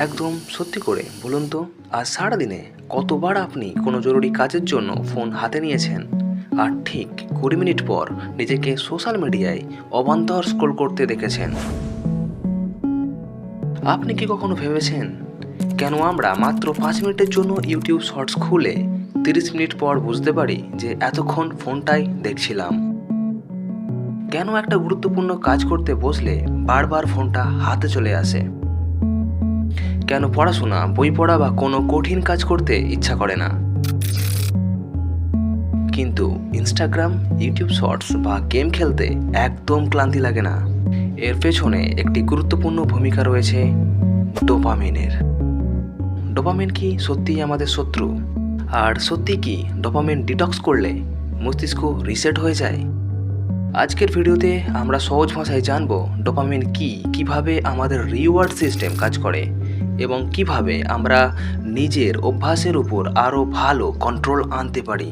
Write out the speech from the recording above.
একদম সত্যি করে বলুন তো, আজ সারাদিনে কতবার আপনি কোনো জরুরি কাজের জন্য ফোন হাতে নিয়েছেন আর ঠিক 20 মিনিট পর নিজেকে সোশ্যাল মিডিয়ায় অবান্তর স্ক্রোল করতে দেখেছেন? আপনি কি কখনো ভেবেছেন কেন আমরা মাত্র 5 মিনিটের জন্য ইউটিউব শর্টস খুলে 30 মিনিট পর বুঝতে পারি যে এতক্ষণ ফোনটাই দেখছিলাম? কেন একটা গুরুত্বপূর্ণ কাজ করতে বসলে বারবার ফোনটা হাতে চলে আসে? কেন পড়াশোনা, বই পড়া বা কোনো কঠিন কাজ করতে ইচ্ছা করে না, কিন্তু ইনস্টাগ্রাম, ইউটিউব শর্টস বা গেম খেলতে একদম ক্লান্তি লাগে না? এর পেছনে একটি গুরুত্বপূর্ণ ভূমিকা রয়েছে ডোপামিনের। ডোপামিন কি সত্যিই আমাদের শত্রু? আর সত্যি কি ডোপামিন ডিটক্স করলে মস্তিষ্ক রিসেট হয়ে যায়? আজকের ভিডিওতে আমরা সহজ ভাষায় জানব ডোপামিন কি, কিভাবে আমাদের রিওয়ার্ড সিস্টেম কাজ করে এবং কিভাবে আমরা নিজের অভ্যাসের উপর আরও ভালো কন্ট্রোল আনতে পারি।